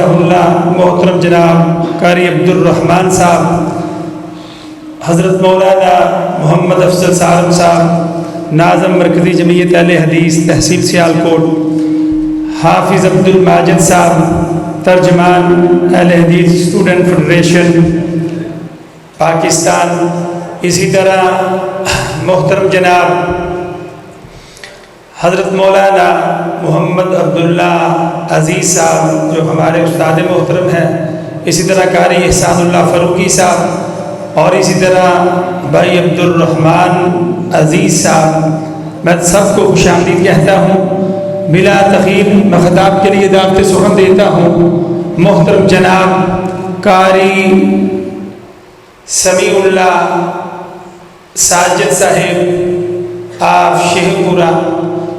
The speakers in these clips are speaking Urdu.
اللہ محترم جناب قاری عبدالرحمن صاحب، حضرت مولانا محمد افضل سالم صاحب ناظم مرکزی جمعیت اہل حدیث تحصیل سیالکوٹ، حافظ عبدالماجد صاحب ترجمان اہل حدیث اسٹوڈنٹ فیڈریشن پاکستان، اسی طرح محترم جناب حضرت مولانا محمد عبداللہ عزیز صاحب جو ہمارے استاد محترم ہیں، اسی طرح قاری احسان اللہ فاروقی صاحب، اور اسی طرح بھائی عبدالرحمن عزیز صاحب، میں سب کو خوش آمدید کہتا ہوں۔ بلا تخیر میں خطاب کے لیے دعوت سخن دیتا ہوں محترم جناب قاری سمیع اللہ ساجد صاحب آپ شیخ پورہ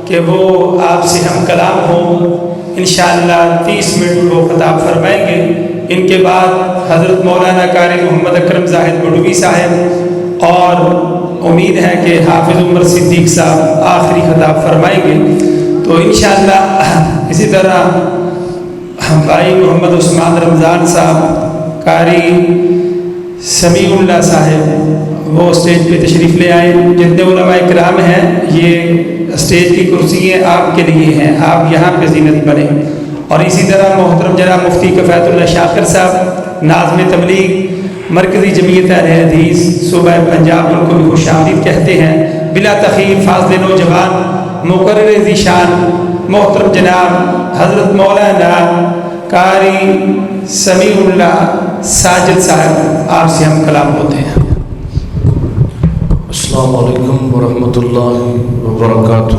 کہ وہ آپ سے ہم کلام ہوں، انشاءاللہ 30 منٹ وہ خطاب فرمائیں گے۔ ان کے بعد حضرت مولانا قاری محمد اکرم زاہد بڑوی صاحب، اور امید ہے کہ حافظ عمر صدیق صاحب آخری خطاب فرمائیں گے۔ تو انشاءاللہ اسی طرح بھائی محمد عثمان رمضان صاحب، قاری سمیع اللہ صاحب وہ اسٹیج پہ تشریف لے آئے۔ جتنے علماء کرام ہیں، یہ اسٹیج کی کرسیاں آپ کے لیے ہیں، آپ یہاں پہ زینت بنیں۔ اور اسی طرح محترم جناب مفتی کفایت اللہ شاکر صاحب ناظم تبلیغ مرکزی جمعیت اہل حدیث صوبہ پنجاب، ان کو بھی خوش آمدید کہتے ہیں۔ بلا تخیر فاضل نوجوان مقرر ذیشان محترم جناب حضرت مولانا قاری سمیع اللہ ساجد صاحب آپ سے ہم کلام ہوتے ہیں۔ السلام علیکم ورحمۃ اللہ وبرکاتہ۔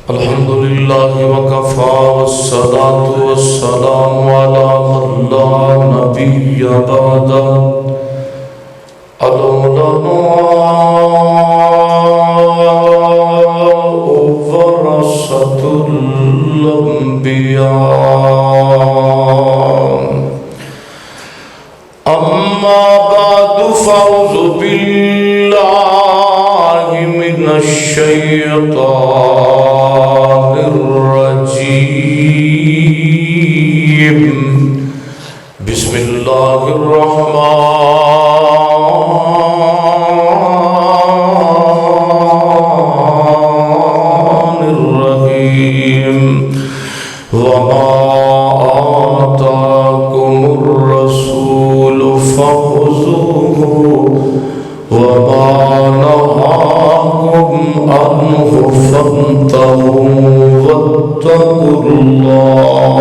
الحمدللہ وکفا والصلاة والسلام علی من لا نبی بعدہ ورثۃ الانبیاء۔ اما بعد فاعوذ باللہ من الشیطان الرجیم، بسم اللہ الرحمن الرحیم۔ وما آتاکم الرسول فخذوه وما نهاكم عنه فانتهوا واتقوا اللہ۔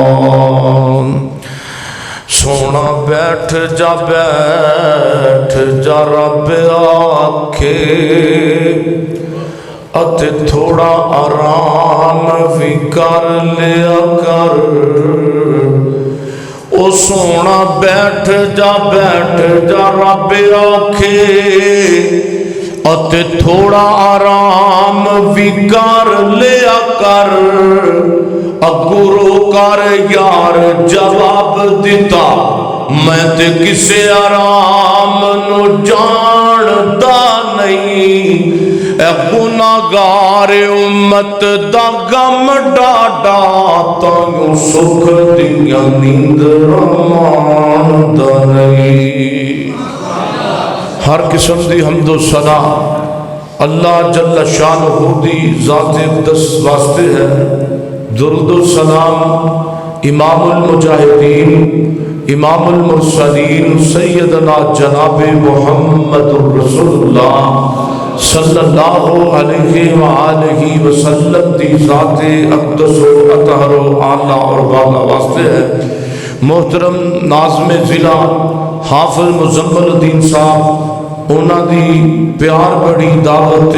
سونا بیٹھ جا رب آکھے اتے تھوڑا آرام بھی کر لیا کر۔ او سونا بیٹھ جا رب آکھے اتے تھوڑا آرام بھی کر لیا کر۔ اگرو کر یار جواب دیتا میں تے کسے آرام نو جاندا نہیں۔ اے گناہگار امت دا غم ڈاڈا تانوں سکھ دیاں نیندراں ماندا نہیں۔ ہر قسم دی حمد و ثنا اللہ جل شانہ دی ذات اقدس واسطے ہے۔ درود و سلام امام المجاہدین امام المرسلین سیدنا جناب محمد رسول اللہ صلی اللہ علیہ وآلہ وسلم دی ذات اقدس و اطہر و اعلیٰ اور بالا واسطے ہے۔ محترم ناظم ضلع حافظ مزمل الدین صاحب، انہاں دی پیار بڑی دعوت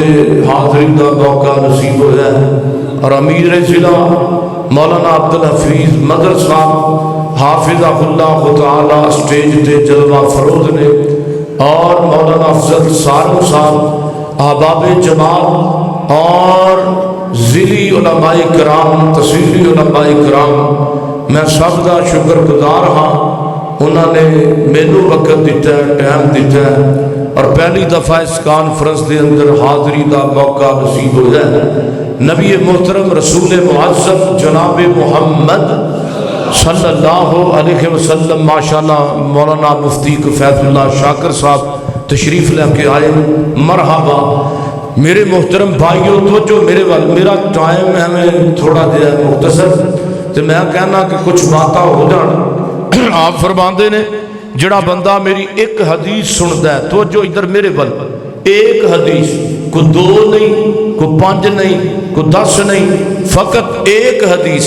حاضری دا موقع نصیب ہویا ہے، اور امیر ضلع مولانا عبدالحفیظ مدر صاحب حافظہ اللہ تعالی اسٹیج تے جلوہ فروز نے، اور مولانا افضل سالم صاحب احباب جمال اور ذیلی علماء کرام تحصیلی علماء کرام، میں سب دا شکر گزار ہاں۔ انہوں نے مینو وقت دیتا ہے، ٹائم دیتا ہے، اور پہلی دفعہ اس کانفرنس دے اندر حاضری دا موقع نصیب ہو جائے۔ نبی محترم رسول معظم جناب محمد صلی اللہ علیہ وسلم ماشاءاللہ مولانا مفتی فیض اللہ شاکر صاحب تشریف لے کے آئے. مرحبا میرے محترم بھائیوں. تو جو میرا ٹائم ہے میں تھوڑا دیا مختصر تو میں کہنا کہ کچھ باتاں ہو جان. آپ فرماندے نے جڑا بندہ میری ایک حدیث سندا ہے تو جو ادھر میرے بل ایک حدیث کو 2 نہیں کو 5 نہیں کو 10 نہیں فقط ایک حدیث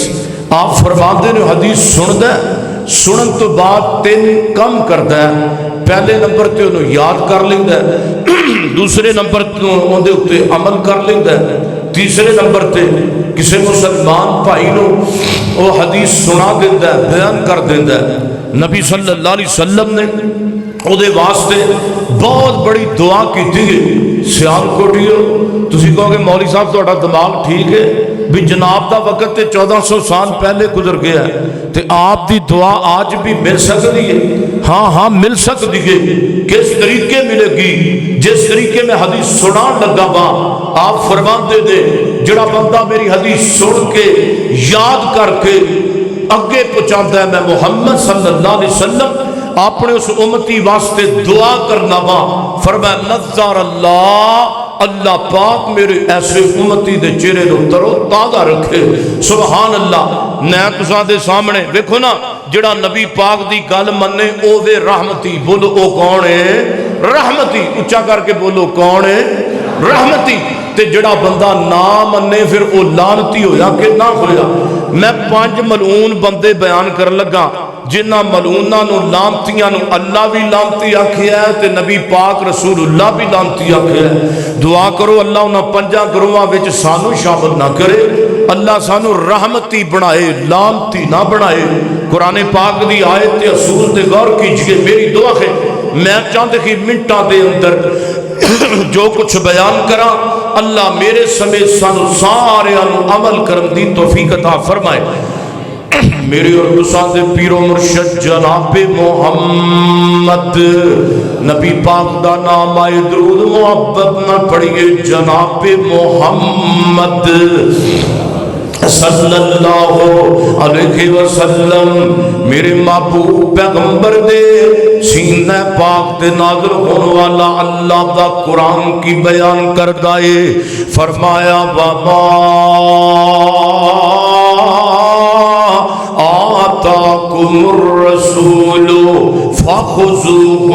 آپ فرماندے نے حدیث سندا ہے سنن تو بعد 3 کم کردا ہے. پہلے نمبر تے انہوں یاد کر لیندا ہے دوسرے نمبر تے اون دے اوتے عمل کر لیندا ہے تیسرے نمبر تے کسی مسلمان بھائی نو وہ حدیث سنا دیندا ہے بیان کر دیندا ہے. نبی صلی اللہ علیہ وسلم نے او دے واسطے بہت بڑی دعا کی تھی. سیال کوٹیو تسی کہو گے مولوی صاحب تہاڈا دماغ ٹھیک ہے بھی جناب دا وقت تے 1400 سال پہلے گزر گیا ہے تے آپ دی دعا آج بھی مل سکتی ہے. ہاں مل سکتی ہے. کس طریقے ملے گی؟ جس طریقے میں حدیث سنان لگا با آپ فرماندے دے جڑا بندہ میری حدیث سن کے یاد کر کے اگے پہنچاتا ہے میں محمد صلی اللہ علیہ وسلم اپنے اس امتی واسطے دعا کرنا وا. فرمایا نظر اللہ پاک میرے ایسے امتی دے چہرے نو ترو تازہ رکھے. سبحان اللہ. میں تساں دے سامنے ویکھو نا جڑا نبی پاک دی گل مننے او وے رحمتی. بولو او کون ہے؟ رحمتی. اونچا کر کے بولو کون ہے؟ رحمتی. تے جڑا بندہ نہ مننے پھر او لعنتی ہویا کہ نہ ہویا. میں 5 ملعون بندے بیان کر لگا جنہ ملعوناں نو لعنتیاں نو اللہ بھی لعنتی آکھیا ہے تے نبی پاک رسول اللہ بھی لعنتی آکھیا ہے. دعا کرو اللہ انہاں 5 گروہاں وچ سانو شامل نہ کرے. اللہ سانو رحمتی بنائے لعنتی نہ بنائے. قرآن پاک دی آیت تے اصول تے غور کیجئے. میری دعا ہے میں چاہتے کہ منٹاں دے اندر جو کچھ بیان کرا اللہ میرے سمیت سانو سارے عمل کرن دی توفیق عطا فرمائے. میرے اور تساں دے پیر و مرشد جناب محمد نبی پاک دا نام آئے درود محبت نہ پڑھیے. جناب محمد صلی اللہ علیہ وسلم میرے محبوب پیغمبر دے سینہ پاک دے نازل ہونے والا اللہ دا قرآن کی بیان کردہ ہے. فرمایا وما آتاکم الرسول فخذوہ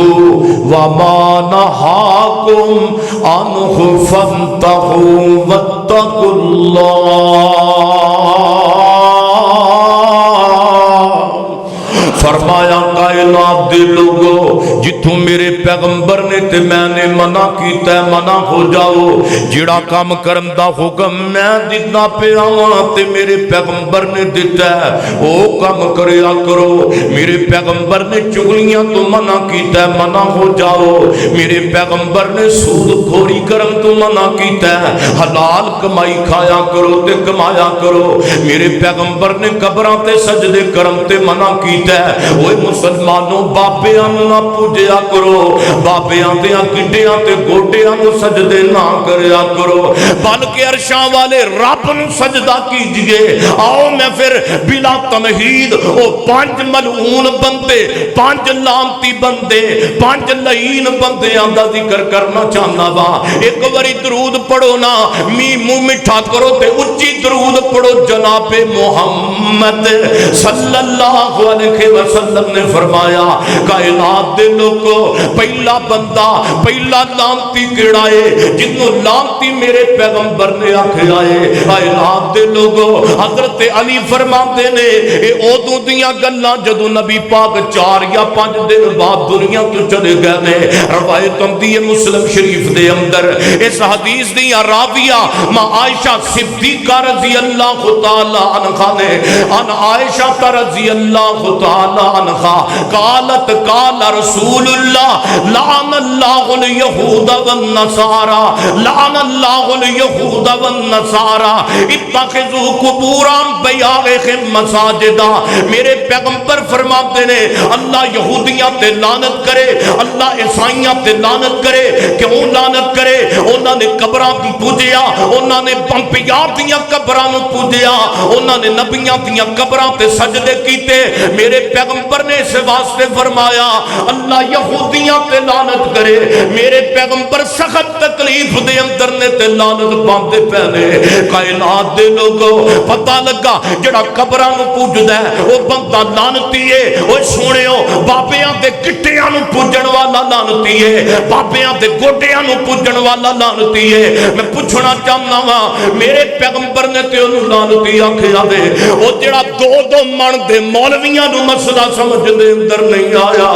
وما نہاکم عنہ فانتہوا واتقوا اللہ. فرمایا کائنات دے لوگو جتوں میرے پیغمبر نے تے میں نے منع کیتا ہے منع ہو جاؤ. جڑا کام کرن دا حکم میں دیتا پیا تے میرے پیغمبر نے دیتا ہے او کام کریا کرو. میرے پیغمبر نے چغلیاں تو منع کیتا ہے منع ہو جاؤ. میرے پیغمبر نے سود خوری کرن تو منع کیتا ہے حلال کمائی کھایا کرو تے کمایا کرو. میرے پیغمبر نے قبراں تے سجدے کرن تے منع کیتا ہے. وہ مسلمانوں بابیاں نہ پوجیا کرو. بابیاں دیاں گڈیاں تے گوڈیاں نو سجدے نہ کریا کرو بلکہ عرشاں والے رب نو سجدہ کیجئے. آؤ میں پھر بلا تمہید او 5 ملعون بندے 5 لعنتی بندے 5 لعین بندیاں دا ذکر کرنا چاہنا وا. ایک باری درود پڑھو نا منہ میٹھا کرو تے اچھی درود پڑھو. جناب محمد صلی اللہ علیہ وسلم نے فرمایا کائنات دے لوگو پہلا بندہ پہلا لعنتی کیڑا ہے جنوں لعنتی میرے پیغمبر نے آکھیا ہے. کائنات دے لوگو حضرت علی فرماتے نے اے اودوں دیاں گلاں جدوں نبی پاک 4 یا 5 دن بعد دنیا تو چلے گئے نے. روایت آندی ہے مسلم شریف دے اندر اس حدیث دی راویہ ماں عائشہ صدیقہ رضی اللہ تعالی عنہا نے ان عائشہ رضی اللہ تعالی عنہا قالت قال رسول اللہ لعن اللہ الیہود والنصارى لعن اللہ الیہود والنصارى اتخذوا قبور انبیائہم مساجدا. میرے پیغمبر فرماتے نے اللہ یہودیاں تے لعنت کرے, اللہ عیسائیاں تے لعنت کرے. کیوں لعنت کرے؟ انہاں نے قبراں پوجیا, انہاں نے انبیاء دیاں قبراں نو پوجیا, انہاں نے نبیاں دیاں قبراں تے سجدے کیتے. میرے پیغمبر نے اس واسطے فرمایا اللہ یہودیاں تے لعنت کرے. میرے پیغمبر سخت تکلیف دے اندر نے تے لعنت پاندے پہنے. کائنات دے لوگوں پتہ لگا جڑا قبراں نو پوجدا ہے او بندہ لعنتی ہے. او سونےو بابیاں تے گٹیاں نو پوجن والا لعنتی ہے, بابیاں تے گوڈیاں نو پوجن والا لعنتی ہے. میں پوچھنا چاہنا وا میرے پیغمبر نے تے اونوں لعنتی آکھیا دے او جڑا دو دو من دے مولویاں نو مسئلہ سمجھ دے اندر نہیں آیا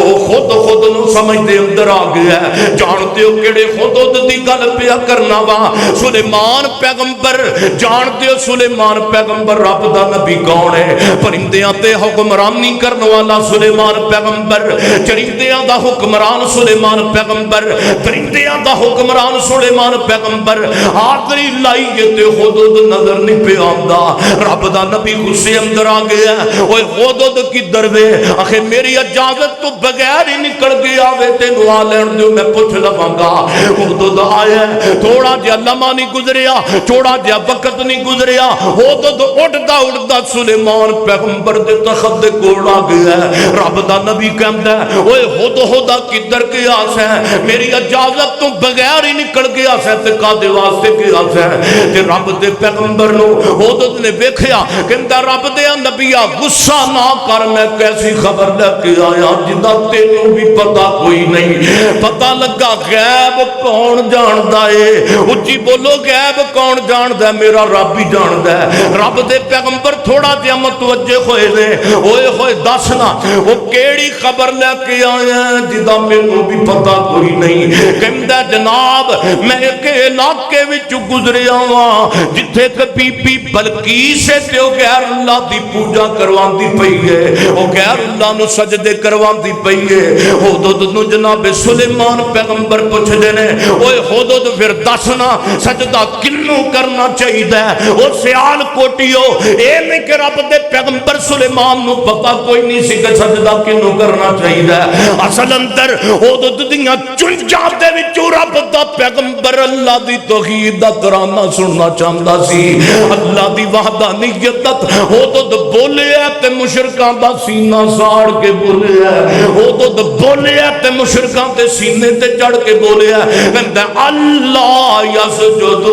او خود نو سمجھ دے اندر آ گیا ہے. جانتے ہو کیڑے خود دی گل پیا کرنا وا سلیمان پیغمبر. جانتے ہو سلیمان پیغمبر رب دا نبی کون ہے؟ پرندیاں تے حکمرانی کرن والا سلیمان پیغمبر, چرندیاں دا حکمران سلیمان پیغمبر, پرندیاں دا حکمران سلیمان پیغمبر. آخری لائیے تے حدود نظر نہیں پہ آمدا. رب دا نبی غصے اندر آ گیا ہے اوے حدود کی دروے آخر میری اجازت تو بغیر ہی نکل گیا وے تینوں آ لین دیو میں پوچھ لواں گا. حدود آیا ہے تھوڑا جہا لمحہ نہیں گزریا, تھوڑا جہا وقت نہیں گزریا, حدود اڑدا سلیمان پیغمبر دے تخت دے کول آ گیا ہے. رب دا نبی کہندا ہے اوے حدود کدھر گیا ہے؟ میری اجازت تو بغیر ہی نکل گیا ہے تے کادے واسطے گیا ہے؟ تے رب دے پیغمبر نو حدود نے ویکھیا کہندا رب دے نبیا غصہ نہ کر, میں کیسی خبر لے کے آیا جدا تینوں بھی پتہ کوئی نہیں. پتہ لگا غیب کون جاندا ہے؟ اچھی بولو غیب کون جاندا ہے؟ میرا رب ہی جاندا ہے. رب دے پیغمبر تھوڑا جہا متوجہ ہوئے نے اوئے ہوئے دس نا وہ کیڑی خبر لے کے آیا جدا مینوں بھی پتہ کوئی نہیں. کہندا جناب میں ایک علاقے وچ گزریا ہاں جتھے بی بی بلقیس تے او غیر اللہ دی پوجا کرواندی پئی ہے, او غیر اللہ نو سجدے کرواندی پئی ہے. حدود نو جناب سلیمان پیغمبر پوچھدے نے اوے حدود پھر دسنا سجدہ کنوں کرنا چاہیدا ہے؟ او سیال کوٹیو اے نہیں کہ رب دے پیغمبر سلیمان نو پتہ کوئی نہیں سی کہ سجدہ کنوں کرنا چاہیدا ہے. اصل اندر حدود دیاں چنجاں دے وچوں رب دا پیغمبر اللہ دی توحید دا ترانہ سننا چاہندا سی. اللہ دی وحدانیت حدود بولیا تے مشرکاں دا سینہ ساڑ کے بولیا, حدود بولیا تے مشرکاں تے سینے تے چڑھ کے بولیا کہندا اللہ یسجد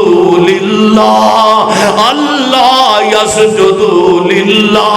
للہ, اللہ یسجد للہ.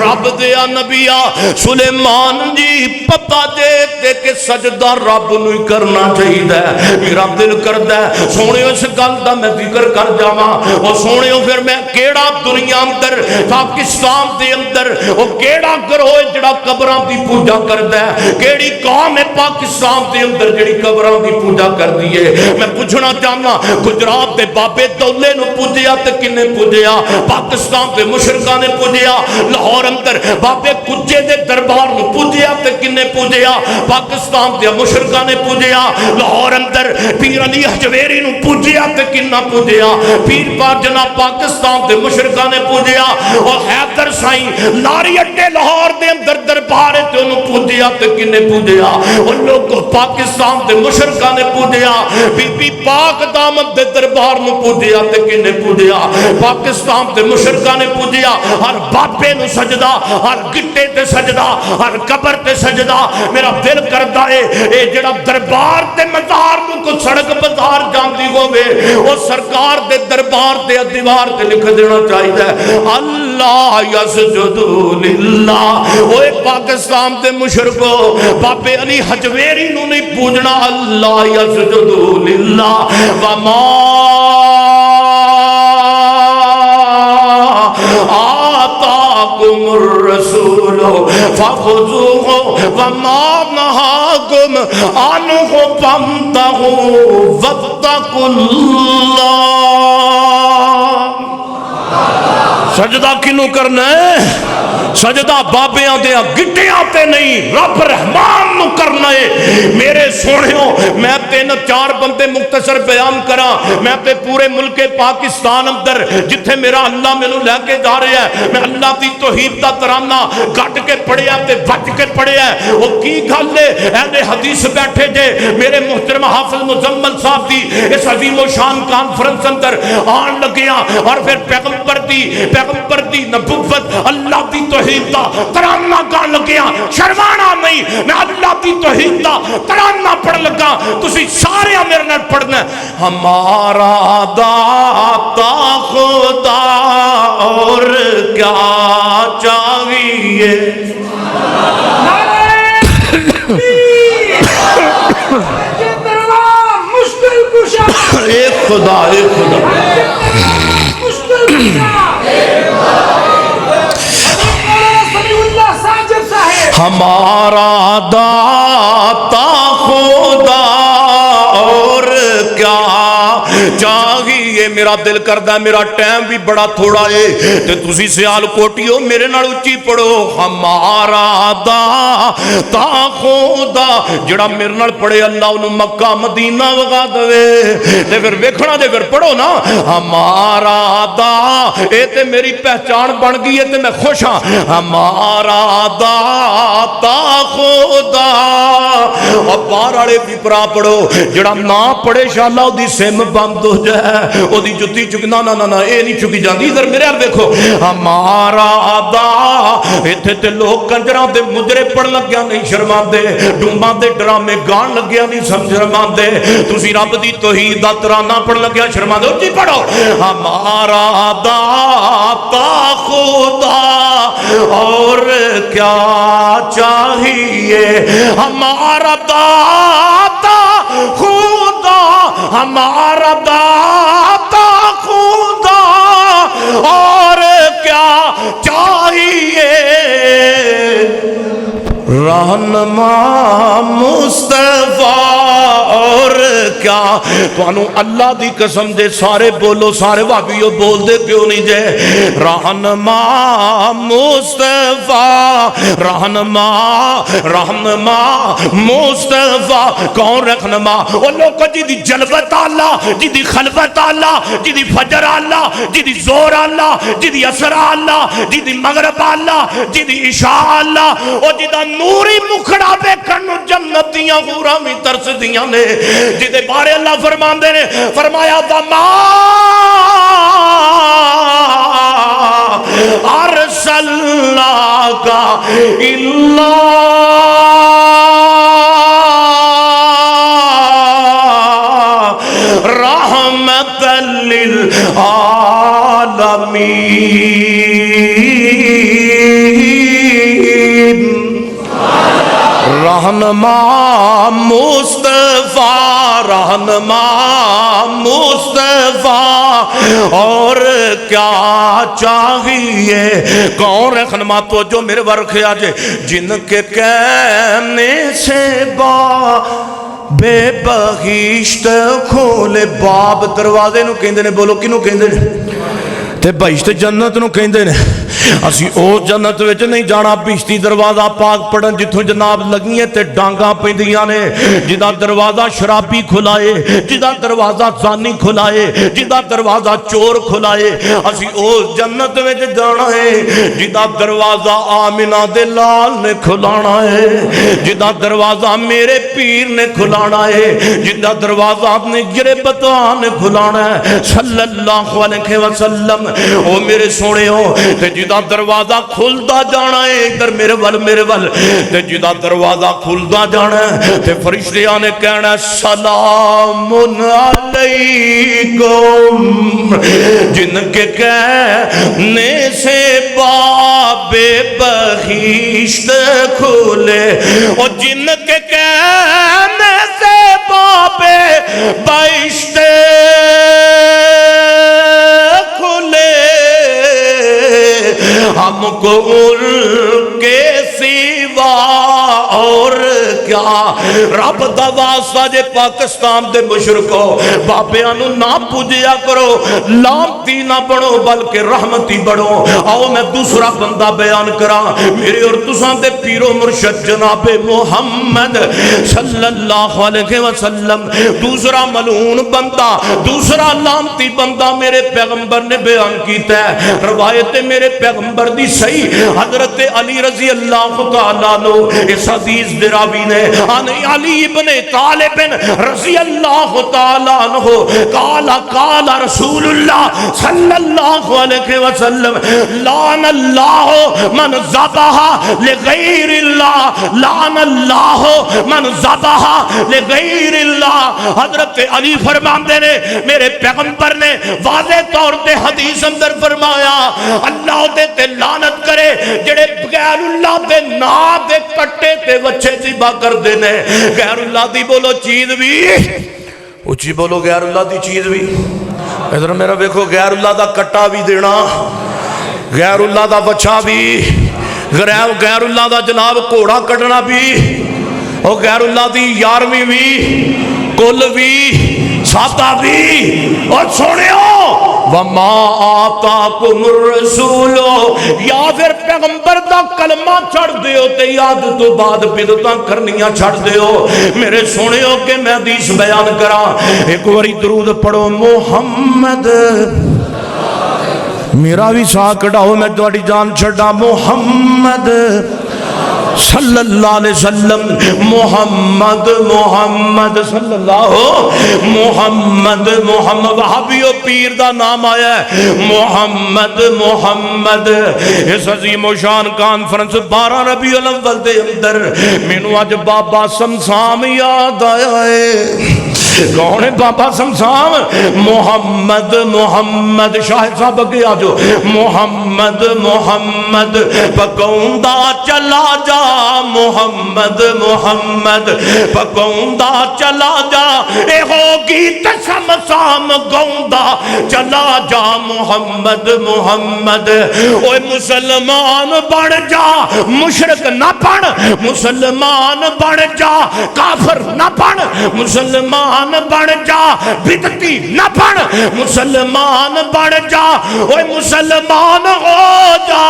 رب دیا نبیا سلیمان جی پتہ دے تے کہ سجدہ رب نو ہی کرنا چاہیدا ہے. میرا دل کردا ہے سونےو اس گل دا میں ذکر کر جاواں او سونےو پھر میں کیڑا دنیا اندر پاکستان دے اندر او کیڑا گروہ جڑا قبراں دی پوجا کردا ہے, کیڑی قوم ہے پاکستان دے اندر جڑی قبراں دی پوجا کردی ہے. میں پوچھنا چاہنا گجرات دے بابے دولے نو پوجیا تے کنے پوجیا؟ پاکستان دے مشرکاں نے پوجیا. لاہور اندر بابے کجے دے دربار نو پوجیا تے کنے پوجیا؟ پاکستان دے مشرکاں نے پوجیا. لاہور اندر پیر علی حجویری نو پوجیا تے کنا پوجیا؟ پیر پاک جناب پاکستان دے مشرکاں نے پوجیا. اور حیدر سائیں لاری اڈے لاہور دے اندر دربار تے انہوں پوجیا تے کنے پوجیا؟ ان لوگ پاکستان دے مشرکاں نے پوجیا. بی بی پاک دامت دے دربار نو پوجیا تے کنے پوجیا؟ پاکستان دے مشرکاں نے پوجیا. ہر بابے نو سجدہ, ہر گٹے تے سجدہ, ہر قبر تے سجدہ. میرا دل کردا ہے اے جڑا دربار تے مزار نو کو سڑک بازار جاندی ہوے او سرکار دے دربار تے دیوار تے لکھ دینا چاہیے اللہ یسجد للہ. اوے پاکستان دے مشرکو بابے علی حجویری نو نہیں پوجنا, اللہ یسجد للہ. وما آتاکم الرسول فخذوه وما نهاکم عنہ فانتہوا واتقوا اللہ. سجدہ کنوں کرنا ہے؟ سجدہ بابیاں دیا گٹیاں تے نہیں، رب رحمان نو کرنا ہے۔ میرے سونےوں میں 3-4 بندے مختصر بیان کرا، میں تے پورے ملک پاکستان اندر جتھے میرا اللہ میں نو لے کے جا رہا ہے، میں اللہ دی توحید دا ترانہ گھٹ کے پڑھیا تے بچ کے پڑھیا ہے۔ وہ کی گل ہے؟ اہل حدیث بیٹھے جے، میرے محترم حافظ مزمل صاحب دی اس عظیم و شان کانفرنس اندر آن لگیاں، اور پھر پیغمبر دی نبوت اللہ دی توحید دا ترانہ گان لگیاں۔ شرمانا نہیں، میں اللہ دی توحید دا ترانہ پڑھ لگا، تسی سارے میرے نال پڑھنا ہے۔ ہمارا داتا خدا اور کیا چاہیے، ایک خدا ایک خدا ہمارا داتا خدا اور کیا چاہیے۔ میرا دل کردہ ہے، میرا ٹائم بھی بڑا تھوڑا ہے تے تسی سیال کوٹیو میرے نال اچھی پڑھو۔ ہمارا داتا خدا، جڑا میرے نال پڑھے اللہ انہوں مکہ مدینہ وگا دوے تے پھر ویکھنا دے، پھر پڑھو نا۔ ہمارا دا، اے تے میری پہچان بن گئی ہے تے میں خوش ہاں۔ ہمارا داتا خدا، اور باہر والے بھی پرا پڑھو، جڑا نہ پڑھے شاءاللہ او دی سم بند ہو جائے، او دی جتی چکنا نا نا نا اے نہیں چکی جاندی۔ ادھر میرے ہاتھ دیکھو، ہمارا دا، ایتھے تے لوگ کنجراں دے مجرے پڑھ لگیا نہیں شرمان دے، ڈوماں دے ڈرامے گان لگیا نہیں سمجھ شرمان دے، تسی رب دی توحید دا ترانہ پڑھ لگیا شرمان دے، اچھی پڑھو۔ ہمارا داتا خدا اور کیا چاہیے، ہمارا داتا خدا، ہمارا داتا خدا اور کیا چاہیے، رہنما مصطفیٰ اور کیا۔ تو انہوں اللہ دی قسم دے سارے بولو، سارے وابیو بول دے کیوں نہیں جے؟ رہنما مصطفیٰ، رہنما مصطفیٰ، کون رہنما؟ وہ لوگ جی دی جلوت اللہ، جی دی خلوت اللہ، جی دی فجر اللہ، جی دی زور اللہ، جی دی اثر اللہ، جی دی مغرب اللہ، جی دی عشاء اللہ، وہ جی دا نوری مکھڑا بے کنو جنتیاں غورا میں ترس دیاں نے، جی دے بارے اللہ فرمان دے نے فرمایا وَمَا أَرْسَلْنَاكَ إِلَّا رَحْمَةً لِلْعَالَمِينَ۔ رہنما مصطفیٰ، رہنما مصطفیٰ اور کیا چاہیے، کون رہنما؟ تو جو میرے ورخ آجے، جن کے کہنے سے بے بہشت کھولے، باب دروازے نو کہندے نے، بولو کنو کہندے نے؟ تے بہشت جنت نو کہندے نے۔ اسی او جنت وچ نہیں جانا، بہشتی دروازہ پاک پڑھن جتھوں جناب لگیاں تے ڈانگاں پیندیاں نے، جدا دروازہ شرابی کھلائے، جدا دروازہ زانی کھلائے، جدا دروازہ چور کھلائے، اسی او جنت وچ جانا ہے جدا دروازہ آمنہ دے لال نے کھلانا ہے، جدا دروازہ میرے پیر نے کھلانا ہے، جدا دروازہ اپنے گرے بطوان نے کھلانا ہے صلی اللہ علیہ وسلم۔ او میرے سونے ہو تے جدا دروازہ کھلدا جانا ہے، ادھر میرے ول تے جدا دروازہ کھلدا جانا ہے تے فرشتیاں نے کہنا ہے سلام علیکم، جن کے کہنے سے باب بہشت کھلے، اور جن کے کہنے سے باب بہشت کھلے، ہم کو ان کے سوا اور کیا۔ رب دا واسطہ جے پاکستان دے مشرکو بابیاں نو نہ پوجیا کرو، لانتی لاعنتی نہ بنو بلکہ رحمتی بنو. آؤ میں دوسرا بندہ بیان کرا میرے اور تساں دے پیر و مرشد جناب محمد صلی اللہ علیہ وسلم. دوسرا ملعون بندہ, دوسرا لعنتی بندہ میرے پیغمبر نے بیان کیتا ہے. روایت میرے پیغمبر دی صحیح حضرت علی رضی اللہ تعالیٰ عنہ اس حدیث دے راوی نے عن علی ابن طالب رضی اللہ تعالیٰ عنہ قال رسول اللہ صلی اللہ علیہ وسلم لعن اللہ من ذبح لغیر اللہ, لعن اللہ من ذبح لغیر اللہ. حضرت علی فرماندے نے میرے پیغمبر نے واضح طور تے حدیث اندر فرمایا اللہ دے تے لعنت کرے جڑے غیر اللہ دے نام دے کٹے تے وچھے ذبح کردے نے. غیر اللہ دی بولو چیز بھی اچھی بولو, غیر اللہ دی چیز بھی. ادھر میرا دیکھو, غیر اللہ دا کٹا بھی دینا, غیر اللہ دا بچہ بھی, غیر اللہ دا جناب کوڑا کٹنا بھی, اور غیر اللہ دی یارویں بھی, کل بھی, ساتہ بھی. اور سونے ہو وَمَا آتَاكُمُ الرَّسُولُ, یا پھر پیغمبر دا کلمہ چھڑ دیو تے یاد تو بعد بدعتاں کرنیاں چھڑ دیو. میرے سونے ہو کہ میں حدیث بیان کرا. ایک واری درود پڑھو محمد, میرا بھی سا کڑاؤ میں تواڈی جان چھڑا محمد صلی اللہ علیہ وسلم. محمد محمد صلی اللہ محمد محمد. وہابیو پیر دا نام آیا ہے محمد محمد. اس عظیم و شان کانفرنس 12 ربیع الاول دے اندر مینوں اج بابا سمسام یاد آیا ہے. کون ہے بابا سمسام؟ محمد محمد. شاہد صاحب اگے آجو. محمد محمد پکوندہ چلا جا, محمد محمد پکوندہ چلا جا, اے ہوگی تسمسام گوندہ چلا جا. محمد محمد. اوے مسلمان بڑھ جا, مشرک نہ بڑھ, مسلمان بڑھ جا, کافر نہ بڑھ, مسلمان بڑھ جا, بدعتی نہ بڑھ, مسلمان بڑھ جا. اوے مسلمان ہو جا,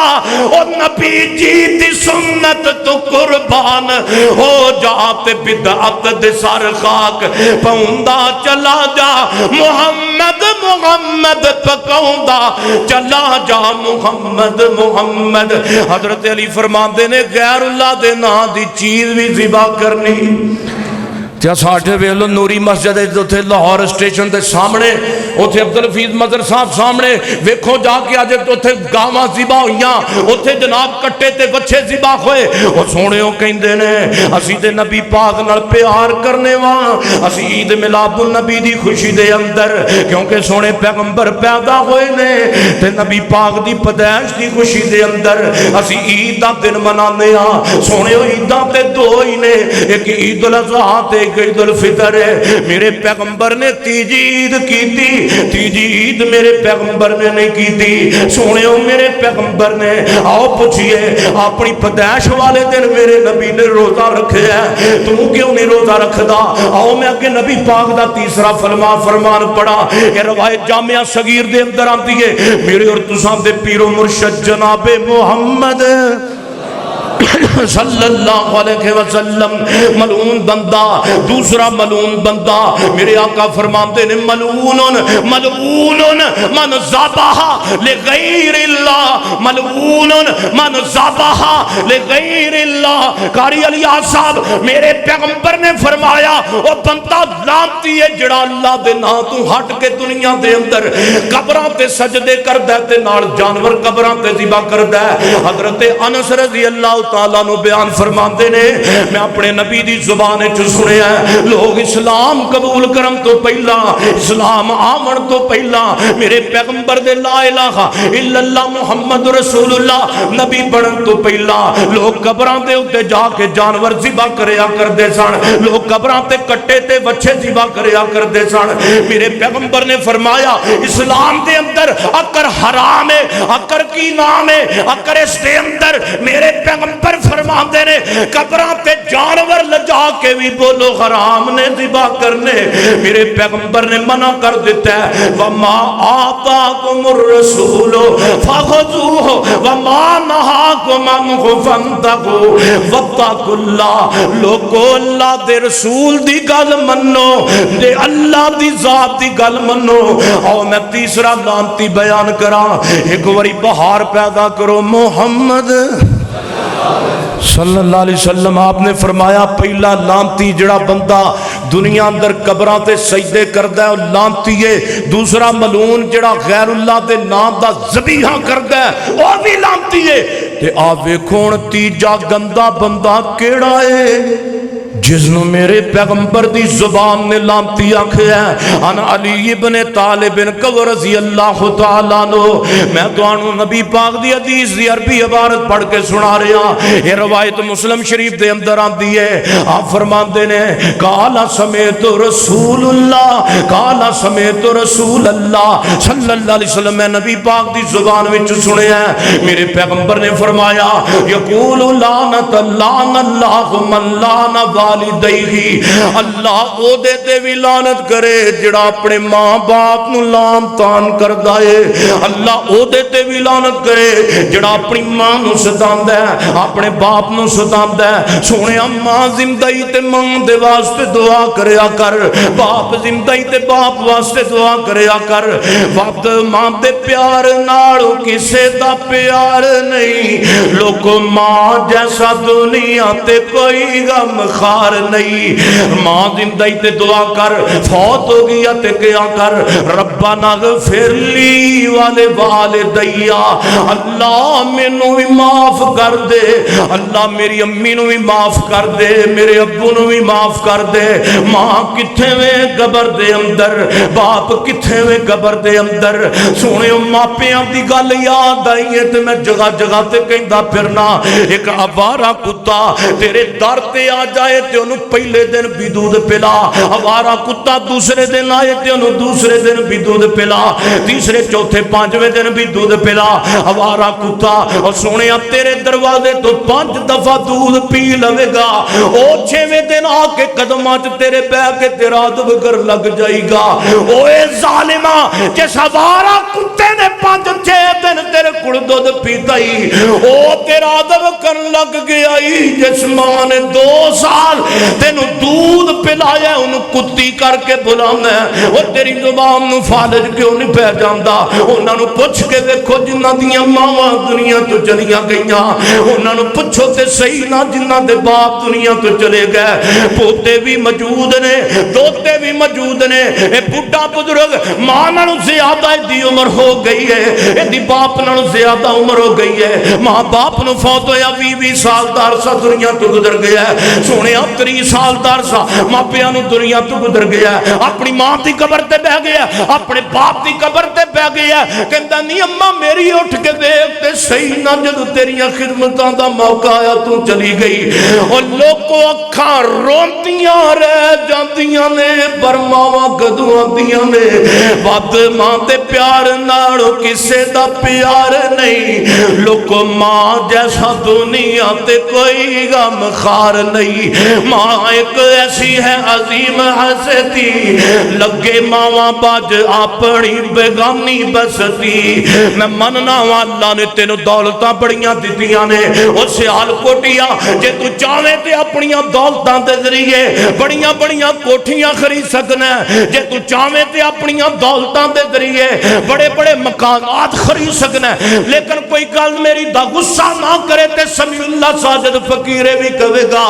او نبی جی دی سنت تو قربان ہو جا, تے بدعت دے سر خاک پاؤندا چلا جا. محمد محمد پکاؤندا چلا جا. محمد محمد. حضرت علی فرماندے نے غیر اللہ دے نام دی چیز بھی ذبح کرنی. ساٹھے ویلو نوری مسجد ہے لاہور اسٹیشن دے سامنے, اتھے عبدالحفیظ مظہر صاحب سامنے ویکھو جا کے آج اتھے گاواں ذبح ہوئیاں, اتھے جناب کٹے تے بچے ذبح ہوئے. اور سونے ہو کہندے نے اسی تے نبی پاک نال پیار کرنے وہاں, اسی عید میلاد النبی دی خوشی دے اندر, کیونکہ سونے پیغمبر پیدا ہوئے نے تے نبی پاک دی پیدائش دی خوشی دے اندر اسی عید دا دن منانے ہاں. سونے ہو عیداں تے دو ہی نے, ایک عید الاضحیٰ تے عید الفطر ہے. میرے پیغمبر نے تیجی عید کی تھی, تیجی عید میرے پیغمبر نے نہیں کی تھی. سونے ہو میرے پیغمبر نے, آؤ پوچھئے اپنی پیدائش والے دن میرے نبی نے روزہ رکھے ہے, تم کیوں نہیں روزہ رکھدا؟ آؤ میں اگے نبی پاک دا تیسرا فرمان پڑھا. یہ روایت جامعہ صغیر دے اندر آتی ہے. میرے اور تساں دے پیر و مرشد جناب محمد صلی اللہ علیہ وسلم ملعون بندہ. دوسرا ملعون بندہ میرے آقا فرماتے ہیں ملعون ملعون من ذبح لغیر اللہ, ملعون من ذبح لغیر اللہ. قاری علی صاحب میرے پیغمبر نے فرمایا وہ بندہ لعنتی ہے جڑا اللہ دے نام تو ہٹ کے دنیا دے اندر قبراں تے سجدے کردا تے نال جانور قبراں تے ذبح کردا ہے. حضرت انس رضی اللہ تعالیٰ نو بیان فرماندے نے میں اپنے نبی دی زبان وچ سنیا ہے لوگ اسلام قبول کرن تو پہلا, اسلام آمن تو پہلا میرے پیغمبر دے لا الہ الا اللہ محمد رسول اللہ نبی بنن تو پہلا لوگ قبراں دے اوتے جا کے جانور ذبح کریا کردے سن, لوگ قبراں تے کٹے تے بچے ذبح کریا کردے سن. میرے پیغمبر نے فرمایا اسلام دے اندر اکر حرام ہے, اکر کی نام ہے, اکر اس دے اندر میرے پیغمبر پیغمبر فرماندے نے قبراں تے جانور لجا کے بھی بولو حرام نے ذبح کرنے، میرے پیغمبر نے منع کر دیتا ہے وما آتاکم الرسول فخذوہ وما نہاکم عنہ فانتہوا واتقوا اللہ۔ لوگو اللہ دے رسول دی گل منو، دے اللہ دی ذات دی گل منو۔ اور میں تیسرا لانتی بیان کراں، ایک واری بہار پیدا کرو محمد صلی اللہ علیہ وسلم۔ آپ نے فرمایا پہلا لانتی جڑا بندہ دنیا اندر قبراں تے سجدے کردا ہے وہ لانتی ہے، دوسرا ملعون جڑا غیر اللہ دے نام دا ذبیحہ کردا ہے وہ بھی لانتی ہے۔ تے آپ ویکھو ہن تیجا گندا بندہ کیڑا ہے جس نو میرے پیغمبر دی زبان نے لانتی آکھیا ہے۔ ان علی ابن طالب قبر رضی اللہ تعالیٰ عنہ، میں تانوں نبی پاک دی حدیث دی عربی عبارت پڑھ کے سنا رہا، یہ روایت مسلم شریف دے اندر آندی ہے۔ آپ فرماندے نے قال سمعت رسول اللہ، قال سمعت رسول اللہ صلی اللہ علیہ وسلم، میں نبی پاک دی زبان وچ سنیا ہے، میرے پیغمبر نے فرمایا یقول لعنت اللہ من لعن والدیہی، اللہ او دے تے بھی لعنت کرے جڑا اپنے ماں باپ نو لام تان کردا ہے، اللہ او دے تے بھی لعنت کرے جڑا اپنی ماں نو ستاندا ہے، اپنے باپ نو ستاندا ہے۔ سونے ماں زندگی تے ماں دے واسطے دعا کریا کر، باپ زندگی تے باپ واسطے دعا کریا کر۔ وقت ماں دے پیار نال کسے دا پیار نہیں، لوگو ماں جیسا دنیا تے کوئی غم خار نہیں۔ ماں زندگی تے دعا کر، فوت ہو گیا تے کیا کر ربنا اغفر لی والدیا، اللہ مینوں بھی معاف کر دے، اللہ میری امی نو بھی معاف کر دے، میرے ابو نو بھی معاف کر دے۔ ماں کتھے وے قبر دے اندر، باپ کتھے وے قبر دے اندر۔ سونے ماپیاں دی گل یاد آئی ہے تے میں جگہ جگہ تے کہندا پھرنا، ایک آوارہ کتا تیرے در تے آ جائے تے انہوں پہلے دن بھی دودھ پلا، آوارہ کتا دوسرے دن آئے تے انہوں دوسرے دن بھی دودھ پلا، تیسرے چوتھے پانچویں دن بھی دودھ پلا آوارہ کتا۔ اور سونے تیرے دروازے تو 5 دفعہ دودھ پی لوے گا، او 6ویں دن آ کے قدمات تیرے بے کے تیرا ادب کر لگ جائے گا۔ اوے ظالمہ جس آوارہ کتے نے 5-6 دن تیرے کڑ دودھ پیتا ہی او تیرا ادب کر لگ گیا ہی، جس ماں نے 2 سال تینو دودھ پلایا انہوں کتی کر کے بلانا ہے، وہ تیری زبان نو فالج کیوں نہیں پہ جاندہ؟ انہوں نے پوچھ کے دیکھو جنہ دیا ماما دنیا تو چلیاں گئیاں، انہوں نے پوچھو تے صحیح نہ جنہ دے باپ دنیا تو چلے گئے، پوتے بھی موجود نے، دوتے بھی موجود نے۔ اے بڑھا بزرگ ماں نالوں زیادہ دی عمر ہو گئی ہے، اے دی باپ نالوں زیادہ عمر ہو گئی ہے، ماں باپ نو فوت ہویا 20 سال دا عرصہ دنیا تو گزر گیا ہے۔ سونے 30 سال دا عرصہ ماں پیاں نو دنیا تو گزر گیا ہے، اپنی ماں دی قبر تے بہ گیا، اپنے باپ دی قبر تے بہ گیا، کہندا نہیں اماں میری اٹھ کے دیکھ تے صحیح نہ جدو تیریاں خدمتاں دا موقع آیا تو چلی گئی۔ اور لوگوں اکھاں روندیاں رہ جاندیاں نے، پر ماواں کدوں آندیاں نے؟ ود ماں تے پیار نالوں کسے دا پیار نہیں، لوگوں ماں جیسا دنیا تے کوئی غم خار نہیں۔ ماں ایک ایسی ہے عظیم حستی، لگے ماواں باج اپنی بیگانی بستی۔ میں مننا ہوں اللہ نے تینوں دولتاں بڑیاں دیتیاں نے، او سیال کوٹیاں جے تو چاہے تے اپنیاں دولتاں دے ذریعے بڑیاں بڑیاں کوٹھیاں خرید سکنا ہے، جے تو چاہے تے اپنیاں دولتاں دے ذریعے بڑے بڑے مکانات خرید سکنا ہے۔ لیکن کوئی گل میری دا غصہ نہ کرے تے سمیع اللہ ساجد فقیرے بھی کہے گا،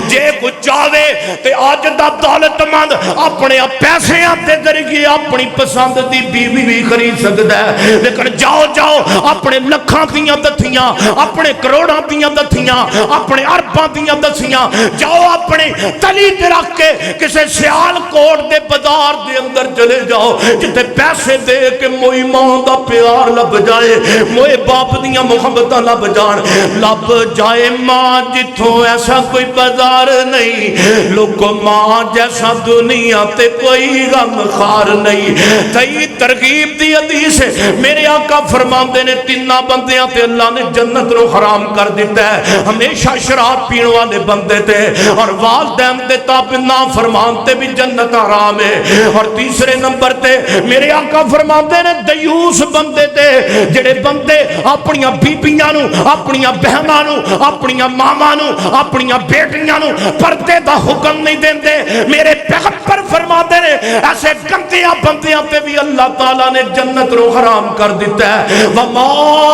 جے کو چاہے تے آج دا دولت مند اپنے پیسے آتے ذریعے اپنی پسند دی بیوی بھی خرید سکتا ہے۔ لیکن جاؤ جاؤ اپنے لکھاں دیاں دتھیاں، اپنے کروڑاں دیاں دتھیاں، اپنے ارباں دیاں دتھیاں جاؤ اپنے تلی تے رکھ کے کسے سیال کوٹ دے بازار دے اندر چلے جاؤ، جتے پیسے دے کے موئی ماں دا پیار لب جائے، موئی باپ دیاں محبتاں لب جان، لب جائے ماں جتھوں ایسا کوئی بازار نہیں لوگو ماں جیسا دنیا تے کوئی غم خار نہیں تئی ترغیب دی حدیث ہے میرے آقا فرماندے نے تینہ بندیاں تے اللہ نے جنت رو حرام کر دیتا ہے ہمیشہ شراب پین والے بندے تے اور والدین دے تابع نہ فرمان تے بھی جنت حرام ہے اور تیسرے نمبر تے میرے آقا فرماندے نے دیوس بندے تے جڑے بندے اپنیاں بیبیاں نو اپنیاں بہناں نو اپنیاں ماما نو اپنیاں بیٹیاں نو پردے دا حکم نہیں دیندے میرے پیغمبر فرماتے نے ایسے گندیاں بندیاں پہ بھی اللہ تعالیٰ نے جنت رو حرام کر دیتا ہے وَمَا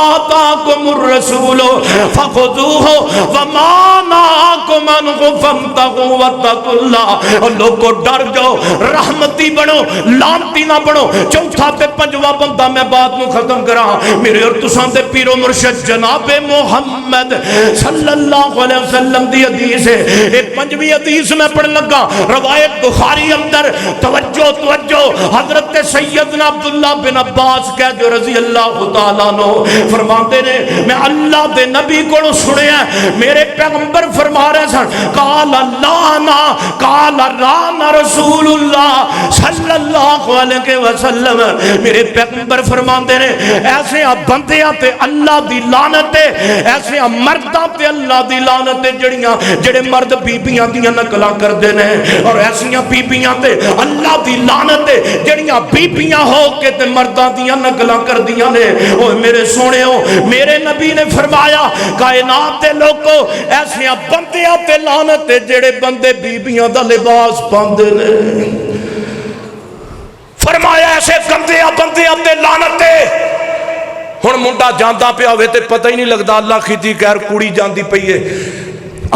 آتَاكُمُ الرَّسُولُ فَخُذُوهُ وَمَا نَهَاكُمْ عَنْهُ فَانْتَهُوا وَاتَّقُوا اللَّهَ اور لوگوں ڈر جاؤ رحمتی بنو لعنتی نہ بنو چوتھا تے پنجواں بندہ میں بات نو ختم کراں میرے اور تساں دے پیر و مرشد جناب محمد صلی اللہ علیہ وسلم دی حدیث ہے ایک پنجویں حدیث میں پڑھ لگا روایت بخاری اندر توجہ حضرت سیدنا عبداللہ بن عباس کہہ جو رضی اللہ تعالیٰ نو فرماتے نے میں اللہ دے نبی کو سنے ہیں میرے پیغمبر فرما رہے سن قال لانا قال رانا رسول اللہ صلی اللہ علیہ وسلم میرے پیغمبر فرماتے نے ایسے بندیاں تے اللہ دی لعنت ہے ایسے مرداں تے اللہ دی لعنت ہے جڑے مرد بیبیاں دیاں نقلاں کردے نے اور ایسیاں بیبیاں تے اللہ دی لعنت ہے جڑیاں بیبیاں ہو کے تے مرداں دیاں نقلاں کردیاں نے اوہ میرے سونے ہو میرے نبی نے فرمایا کائنات دے لوگوں ایسیاں بندیاں تے لعنت ہے جڑے بندے بیبیاں دا لباس پاندے نے فرمایا ایسے گندیاں بندیاں تے لعنت ہے ہن منڈا جاندا پیا ہوئے تے پتہ ہی نہیں لگدا اللہ کھیتی خیر کوڑی جاندی پئی ہے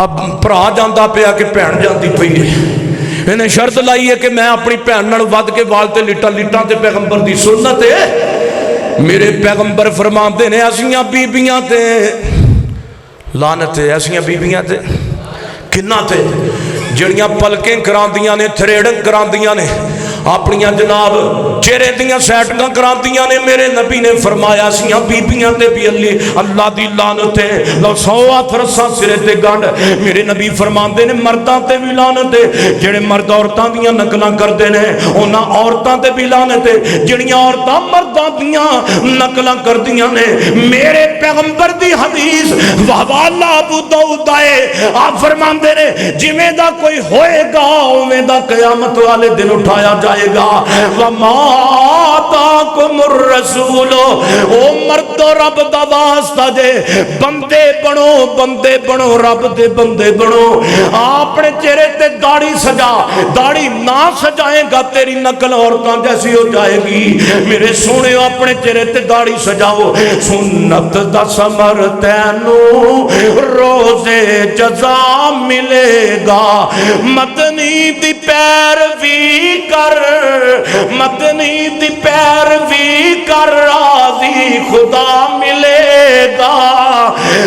اب بھرا جاندا پیا کہ بہن جاندی پئی ہے انہیں شرط لائی ہے کہ میں اپنی بہن نال ود کے وال تے لٹاں تے پیغمبر دی سنت ہے میرے پیغمبر فرماندے نے ایسیاں بیبیاں تے لعنت ہے ایسیاں بیبیاں تے کنہ تے جڑیاں پلکیں کراندیاں نے تھریڑن کراندیاں نے اپنیاں جناب چہرے دیاں سیٹکاں کراندیاں نے میرے نبی نے فرمایا سیاں بیبیاں تے بھی اللہ دی لعنت ہے لو سو ہاتھ رساں سرے تے گنڈ میرے نبی فرماندے نے مرداں تے بھی لعنت ہے جڑے مرد عورتاں دیاں نقلاں کردے نے انہاں عورتاں تے بھی لعنت ہے جڑیاں عورتاں مرداں دیاں نقلاں کردیاں نے میرے پیغمبر دی حدیث حوالہ ابو داؤد ہے آپ فرماندے نے جویں دا کوئی ہوئے گا اوویں دا قیامت والے دن اٹھایا جائے گا وَمَا آتَاكُمُ الرَّسُولُ او مرد و رب دا واسطہ جے بندے بنو رب دے بندے بنو اپنے چہرے تے داڑھی سجا داڑھی نہ سجائے گا تیری نقل عورتاں جیسی ہو جائے گی میرے سونے اپنے چہرے تے داڑھی سجاؤ سنت دا ثمر تینوں روزے جزا ملے گا مدنی دی پیروی کر مدنی دی پیروی کر راضی خدا ملے گا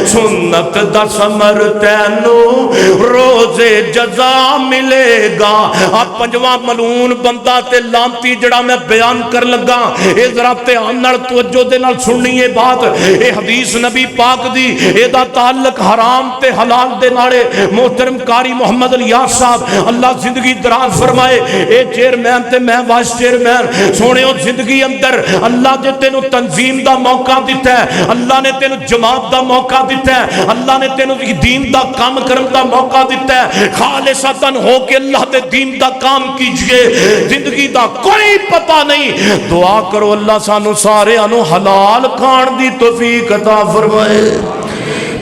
سنت دا ثمر تینوں روزے جزا ملے گا اب پنجواں ملعون بندہ تے لانتی جڑا میں بیان کر لگا اے ذرا دھیان نال توجہ دے نال سننی ہے بات اے حدیث نبی پاک دی اے دا تعلق حرام تے حلال دے نالے محترم قاری محمد الیاس صاحب اللہ زندگی دراز فرمائے اے چیئرمین تے میں وائس چیئرمین سونے ہو زندگی اندر اللہ نے تینوں تنظیم دا موقع دیتا ہے اللہ نے تینوں جماعت دا موقع دیتا ہے اللہ نے تینوں دین دا کام کرن دا موقع دیتا ہے خالصتاً ہو کے اللہ دے دین دا کام کیجئے زندگی دا کوئی پتہ نہیں دعا کرو اللہ سانو سارے انو حلال کھان دی توفیق عطا فرمائے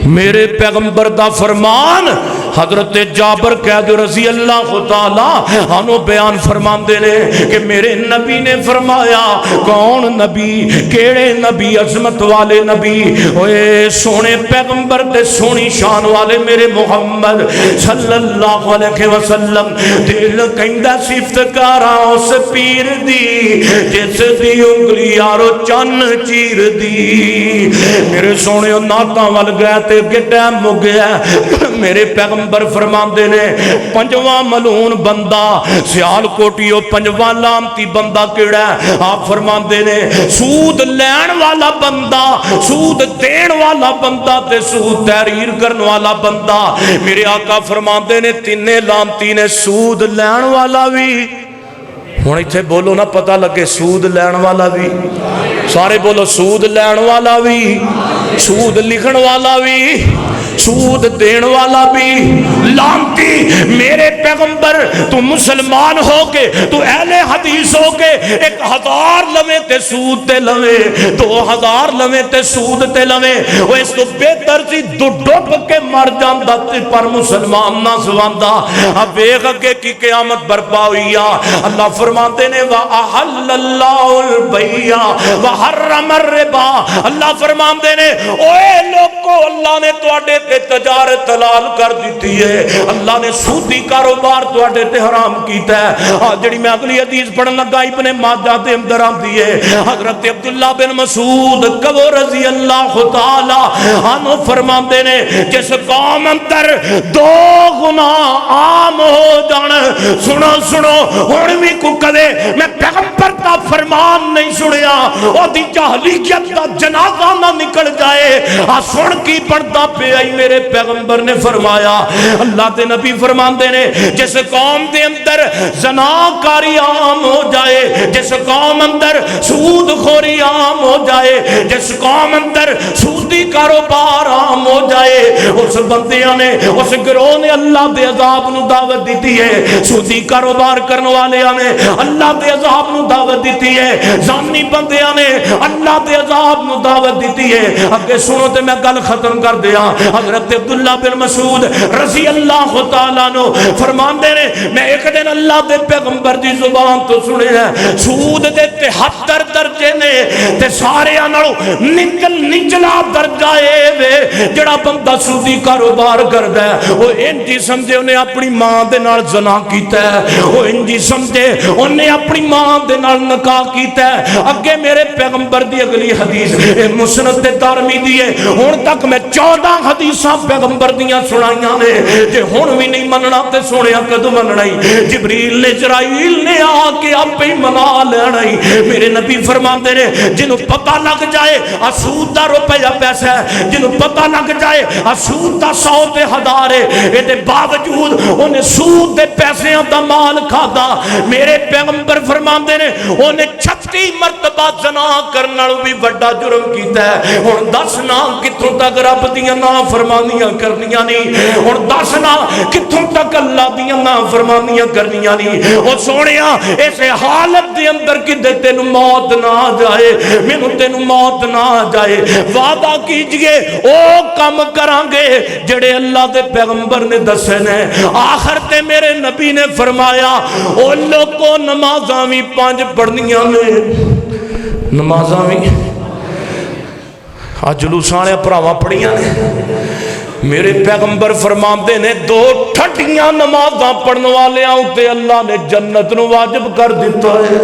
میرے پیغمبر دا فرمان حضرت جابر قید رضی اللہ تعالی عنہ بیان فرماندے نے کہ میرے نبی نے فرمایا کون نبی کیڑے نبی عظمت والے نبی اوے سونے پیغمبر تے سونی شان والے میرے محمد صلی اللہ علیہ وسلم دل کہندا صفت کراں اس پیر دی جس دی انگلی یارو چن چیر دی میرے سونے ناتاں ول گئے تے ٹائم مک گیا میرے پیغمبر پیغمبر فرماندے نے پنجواں ملعون بندہ سیال کوٹیو پنجواں لامتی بندہ کیڑا ہے؟ آپ فرماندے نے سود لین والا بندہ، سود دین والا بندہ تے سود تحریر کرن والا بندہ۔ میرے آقا فرماندے نے تینے لامتی نے، سود لین والا بھی، ہن ایتھے بولو نا پتہ لگے، سود لین والا بھی، سارے بولو سود لین والا بھی، سود لکھن والا بھی، سود دین والا بھی۔ لانتی میرے پیغمبر تو مسلمان ہو کے، تو اہل حدیث ہو کے 1000 لویں تے سود تے لویں، 2000 لویں تے سود تے لویں، وہ اس تو بہتر سی ڈب کے مر جاندا تے پر مسلمان نہ سواندا۔ اب ویکھ اگے کی قیامت برپا ہوئی آ، اللہ فرماتے نے وَأَحَلَّ اللَّهُ الْبَيْعَ وَحَرَّمَ الرِّبَا۔ اللہ فرماتے نے اوے لوگو، اللہ نے تواڈے تے تجارت حلال کر دیتی ہے، اللہ نے سودی کاروبار تواڈے تے حرام کیتا ہے۔ جڑی میں اگلی حدیث پڑھن لگا ابن ماجہ دے اندر آندی ہے، حضرت عبداللہ بن مسعود کبو رضی اللہ تعالی عنہ فرماندے نے جس قوم اندر 2 گناہ عام ہو جان، سنو سنو ہن بھی کو کدے میں پیغمبر دا فرمان نہیں سنیا او دی جاہلیت دا جنازہ نہ نکل جائے، سن کی پڑھدا پیا میرے پیغمبر نے فرمایا، اللہ دے نبی فرماندے نے جس قوم دے اندر زناکاری عام ہو جائے، جس قوم اندر سود خوری عام ہو جائے، جس قوم اندر سودی کاروبار عام ہو جائے، اس بندیاں نے، اس گروہ نے اللہ دے عذاب نو دعوت دیتی ہے۔ سودی کاروبار کرنے والیاں نے اللہ دے عذاب نو دعوت دیتی ہے، زانی بندیاں نے اللہ دے عذاب نو دعوت دیتی ہے۔ اگے سنو تے میں گل ختم کر دیا۔ حضرت عبداللہ بن مسعود رضی اللہ تعالیٰ عنہ فرماندے نے میں ایک دن اللہ دے پیغمبر دی زبان تو سنے ہیں سود دے 73 درجے نے تے سارے انہوں نچلا درجہ اے وے جڑا بندہ سودی کاروبار کردا ہے وہ انجی سمجھے انہیں اپنی ماں دے نال زنا کیتا ہے، وہ انجی سمجھے انہیں اپنی ماں دے نال نکاح کیتا ہے۔ اگے میرے پیغمبر دی اگلی حدیث مسند دارمی دی ہے، ہن تک میں 14 حدیثاں پیغمبر دیاں سنائیاں نے، جے ہن بھی نہیں مننا تے سونیا کدو مننا ہی؟ جبریل نے اسرائیل نے آ کے آپ ہی منا لینا ہی۔ میرے نبی فرماندے نے جنوں پتہ لگ جائے سود دا روپیہ پیسہ ہے، جنوں پتہ لگ جائے سود دا 100 تے 1000 ہے، اے دے باوجود انہیں سود دے پیسیاں دا مال کھادا، میرے پیغمبر فرماندے نے انہیں 36 مرتبہ زنا کرن نالوں بھی بڑا جرم کیتا ہے۔ ہن دس نا کتھوں تک رب دیاں نافرمانیاں کرنیاں نہیں، ہن دس نا کتھوں تک اللہ دیاں نافرمانیاں کرنیاں نہیں۔ او سونیا اس حالت دے اندر کدے تینوں موت نہ آ جائے، مینوں تینوں موت نہ آ جائے، وعدہ کیجئے او کم کران گے جڑے اللہ دے پیغمبر نے دسے نے۔ آخر تے میرے نبی نے فرمایا او لوگوں نمازاں وی 5 پڑھنیاں نے، نمازاں وی جلوساں نے پراواں پڑھیاں نے۔ میرے پیغمبر فرماندے نے 2 ٹھنڈیاں نمازاں پڑھن والیاں اُتے اللہ نے جنت نو واجب کر دیتا ہے۔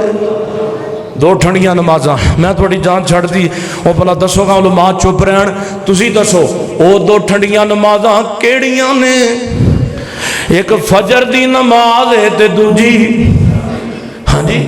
2 ٹھنڈیاں نمازاں، میں تھوڑی جان چھڑ دی او بھلا دسو گا علماء چپ رہن، تسی دسو او 2 ٹھنڈیاں نمازاں کیڑیاں نے؟ ایک فجر دی نماز ہے تے دوجی ہاں جی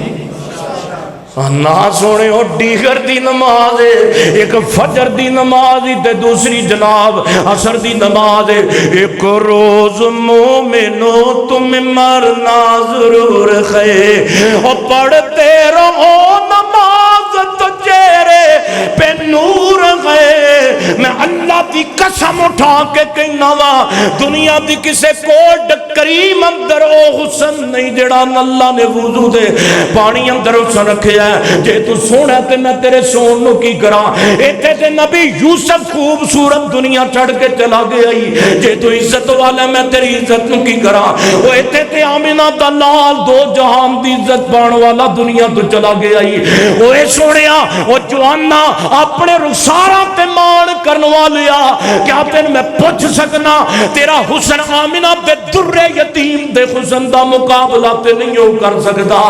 نا سونے ہو ڈیگر دی نماز ہے، ایک فجر دی نماز تے دوسری جناب عصر دی نماز ہے۔ ایک روز مومنو تم مرنا ضرور ہے، اور پڑھتے رہو نماز تو چہرے پہ نور ہے۔ میں اللہ دی قسم اٹھا کے کہنا وا دنیا دی کسے کوڈ کریم اندر او حسن نہیں جڑا اللہ نے وضو دے پانی اندر حسن رکھے ہے۔ جے تو سونا تے میں تیرے سون نو کی کرا، ایتھے تے نبی یوسف خوبصورت دنیا چڑھ کے چلا گیا ہی، جے تو عزت والا میں تیری عزت نو کی کرا، وہ ایتھے تے آمینہ دا لال 2 جہان دی عزت پان والا دنیا تو چلا گیا ہی۔ وہ اے سونیا وہ جوانا اپنے رخساراں تے مان کرنے والیا کیا تین میں پوچھ سکنا تیرا حسن آمنہ دے در یتیم دے حسن دا مقابلہ تے نہیں ہو کر سکتا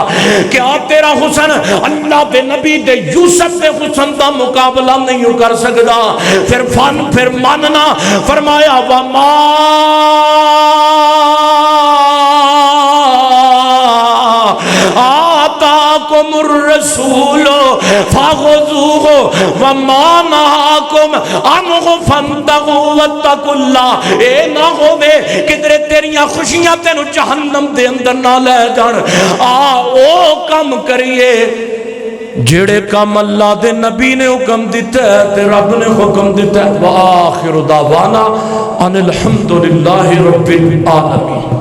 کیا تیرا حسن اللہ دے نبی دے یوسف دے حسن دا مقابلہ نہیں ہو کر سکتا پھر ماننا فرمایا وَمَا آتاکم الرسول فخذوہ وما نہاکم عنہ فانتہوا واتقوا اللہ اے نہ ہوے کدھر تیریاں خوشیاں تینو جہنم دے اندر نہ لے جان او کم کریے جڑے کام اللہ دے نبی نے حکم دیتا ہے تے رب نے حکم دیتا ہے وآخر دعوانا ان الحمدللہ رب العالمین